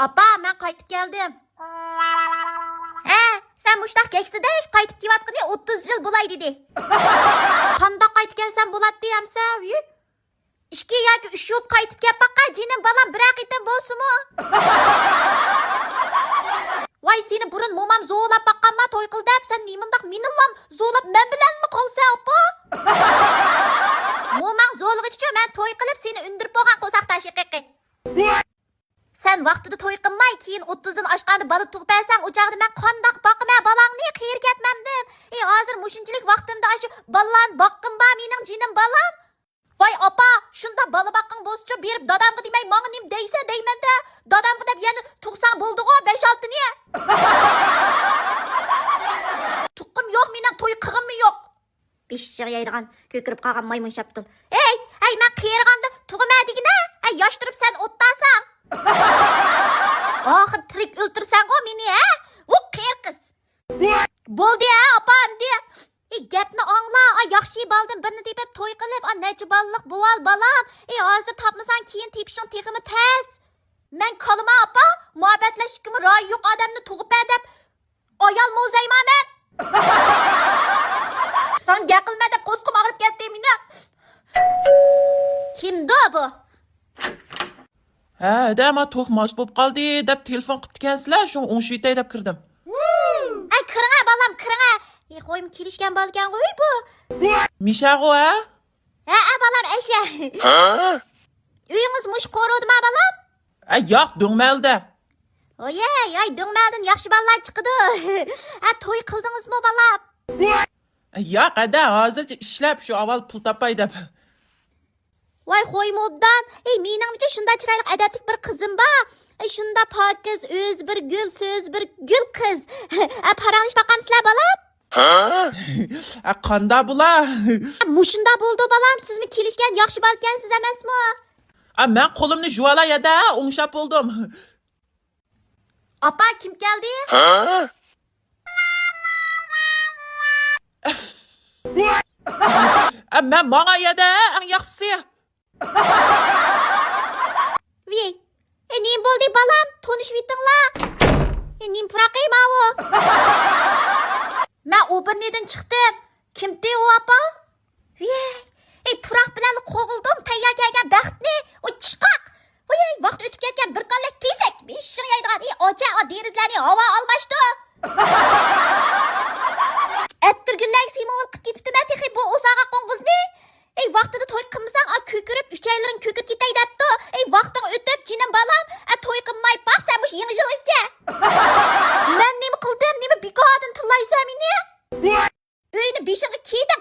Apa, ben qaytib keldim. Sen muştaq kekside qaytib kelayotgani 30 yil bo'lay dedi. Qandoq qaytib kelsam bo'ladi deyamsa? 2 yoki 3 yil qaytib kelib baqa, jinim balam bir aqitim bo'lsinmi? Voy seni burun momam zo'lab baqqanma to'y qil deb, sen nimundaq minillam zo'lab men bilanmi qolsa apa? Momam zo'lg'ichi men to'y qilib seni undirib bo'lgan qo'saq tashiqiqi. Sen vaqtida to'y qilmay, keyin 30 dan oshganda bola tug'ib bersang, o chog'da men qandoq boqmay balangni qiyir ketmamdim. Hozir mushunchalik vaqtimda shu balalarni boqqim ba mening jinim balam. Voy opa, shunda bola boqqing bo'lsa berib dadamga demay, menga nim deysa deyman-da. Dadamga deb yana tug'sang bo'ldi-ku 5-6 ni. Tuqqim yo'q, mening to'y qilg'immi yo'q. Beshchiga yaydigan ko'kirib qolgan maymun shaptil. Ey, men qiyirganda tug'madigina, yosh turib sen o'ttasan. Ahir tirik o'ltirsan o meni, ha? U qiyir qiz. Bo'ldi, ha, opam de. Gapni angla, yaxshi baldim birni deb to'y qilib, necha balliq bo'val balam. Hozir topmasan keyin tepishing teximi tez. Men qalma opa, muhabbatlashishga ro'y yo'q odamni tug'ib deb ayol mo'zayman men. Sen gaqilma deb qo'sqim og'rib ketdi meni. Kimdi bu? Dama to'qmoch bo'lib qoldi deb telefon qilib kensizlar, shu o'ngshitay deb kirdim. Kiringa balam, kiringa. Qo'yim kelishgan bo'lgan qo'y bu. Mishag'u, ha? Balam, asha. Uyingiz mush qo'rodimi balam? Yo'q, do'ngmalda. Oy, do'ngmaldan yaxshi balalar chiqdi. To'y qildingizmi balam? Yo'q, hozircha ishlab shu avval pul topay deb. Voy qo'ymobdan, meningcha shunda chiroyli adabli bir qizim bor. Shunda pokiz, o'z bir gul, so'z bir gul qiz. Parangish baqamsizlar balam? Qanda bular? Mushunda bo'ldi balam, sizmi kelishgan yaxshi balkansiz emasmi? Men qo'limni juvalay-da, o'ngshab bo'ldim. Opa, kim keldi? Men menga yada, eng yaxshisi. Voy, nim bo'ldi balam, tanishib yetdinglar? Nim puraqayma o. Men o'birnedan chiqdim. Kimdi u opa? Voy, puraq bilan qo'g'ildim, tayyor kelgan baxtni, o chiqaq. Voy, vaqt o'tib ketgan bir qanday tesak, beshig yaydigan, ocha derizlarni havo almashdi. Ettirginlar simol qilib ketibdi-ma texi bu o'saga qo'ng'izni. Vaqtida to'y qilmasang, ko'kirib 3 oylaring ko'kir ketay debdi. Vaqting o'tib, jinim balam, to'y qilmay baqsan mush yangi yilgacha. Men nima qildim? Nima bekordan tillaysan meni? Uyni beshig'i kiydi